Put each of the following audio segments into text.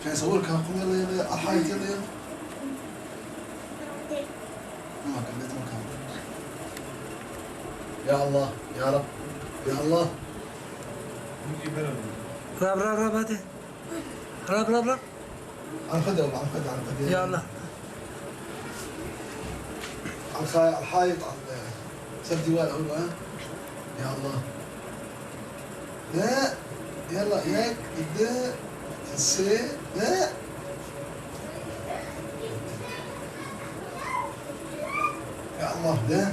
عشان يصورك هاخذ يلا يلا الحايط يلا يلا ما قلت مكان يا الله يا رب يا الله راب راب راب هاتي راب راب راب عن خدها والله عن خدها عن خدها يا الله على الحايط على سد ديوان أول يا الله لا يلا ياك ابدا السي لا يا الله لا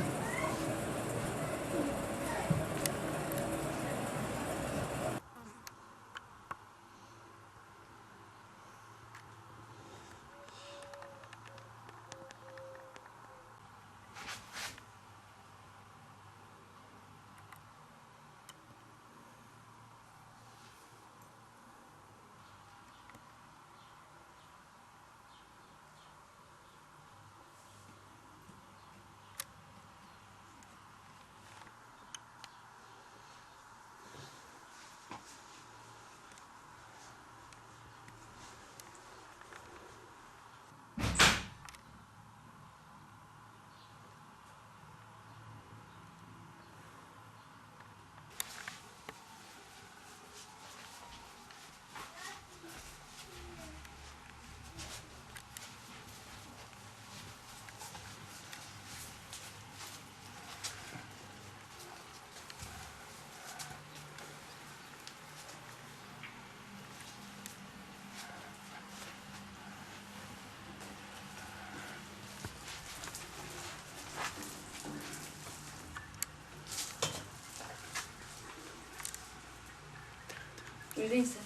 Öyleyse.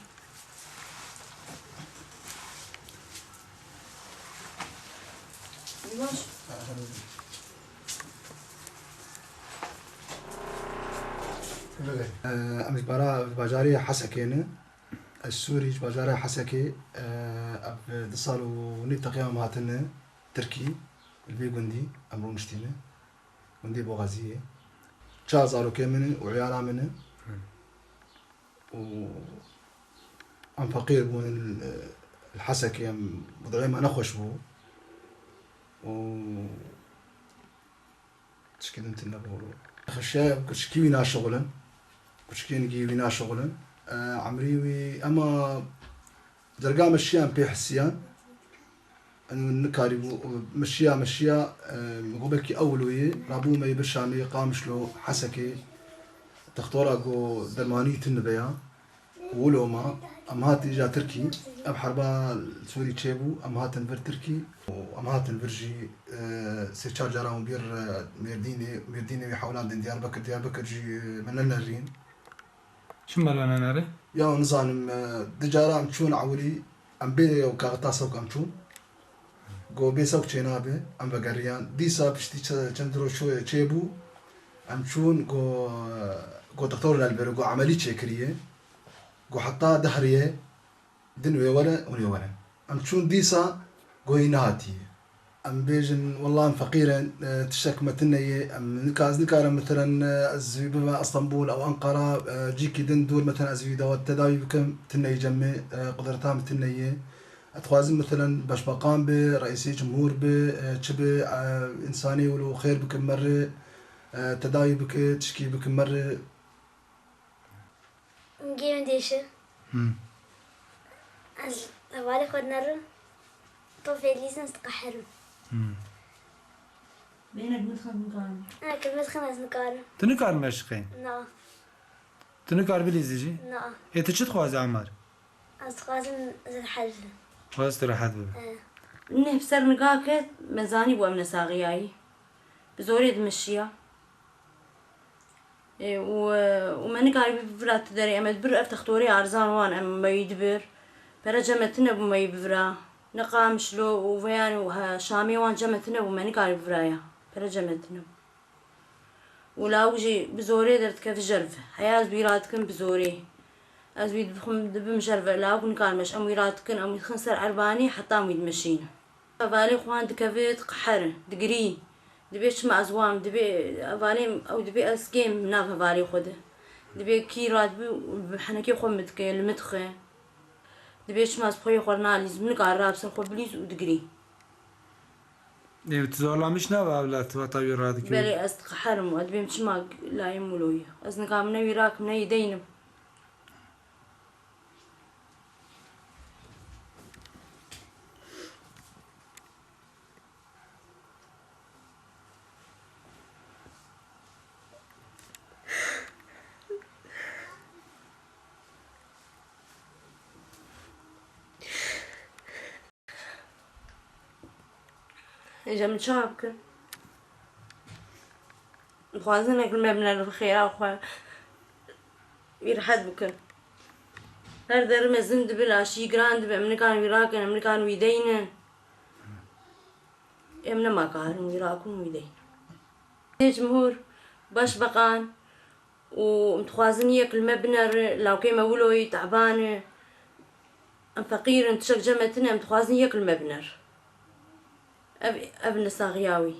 Yavaş. أمس برا بجارية حسكينة السوري بجارية حسكي اتصالوا نيت قيام هاتنا تركي البي جندي أمرو مشتينة جندي بوغازية شازارو كيمنه وعيالا منه و أم فقير بون الحسكي أم وضعي ما نخوش بو و تشكيل انت النبورو خشايا كشكي وينا شغلا كشكي نجي وينا شغلا عمريوي أما درقا مشيان بيحسيان أنو نكاري مشيا مغبكي أولوية رابو ما يبشامي قامشلو حسكي تختورا قو درماني تنبيا ولو ما أم هات إجا تركي أب حربا السوري تشيبو أم هات نفر تركي وأم هات نفرجي سيرشار جارا مبير ميرديني ويحاولان ديار بكر جي من النرين شو مالنا ناري؟ يا نظام دجارا مشون عولي أم بي وكاغتا سوك أمشون قو بي سوك تشينابي أم بقريان ديسا بشتي چندرو شو تشيبو أمشون قو دكتور البر قو عملي تشيكريه قو حتى دهريه دنوي ولا أمشون ديسا قو يناتي أم بيجن والله فقيرا تشك متنية أم نكار مثلا أزوي بما اسطنبول أو أنقرة جيكي دندور مثلا أزوي دوات تداوي بكم تنية جمع قدرتها متنية أتخوازن مثلا باش بقام برئيسي جمهور بشبه إنساني ولو خير بكم مرة تداوي بك تشكي بكم مرة نجي من ديشة هوالي خود نرو طوفي ليسنس تقحرو بينك مدخل مقارن. كلمة خمس نكارو تنكار مشقين نا تنكار بليزيجي نا إيه تشد خوازي عمار أصغازن زي الحجر خواز تراحت ببا إنه بسر نقاكت مزاني بو أمن ساغياي بزوري دمشيا وما نقاري بفرا تدري أما تبر أفتختوري عرزان وان أما ما يدبر برجمتنا بما يبفرا نقام شلو وفيان وشامي وان جمتنا بما نقاري بفرايا برجمتنا ولا وجي بزوري درت كيف جرف حياز بيراتكن بزوري از بيد بخم دبم جرف لا ونقال مش أم ويراتكن أم يخنسر عرباني حتى أم يدمشين فالي خوان دكفيت قحر دقري دبيش مع أزوام دبي فالي أو دبي أسكيم نافه فالي خده دبي كيرات بحنكي خمدك المدخه دبيش ماس بخوي خورناليز من قارب سر خو بليز ودقري تزولامیش نه اولاد و تاوی رادی که بلي أصدق حرم وأدبي مش ما لا يمولوي أصدق من وراك من يدينم إجا من شابك خوازنك المبنى الخير أخوة يرحد بك هر در مزن دبلا شي جراند بأمريكان ويراكن أمريكان ويدينن يمنا ما كارن ويراكن ويدين جمهور باش بقان ومتخوازن ياكل مبنى لو كيما ولوي تعبان أم فقير انتشك جمتنا متخوازن ياكل مبنى ابن صاغياوي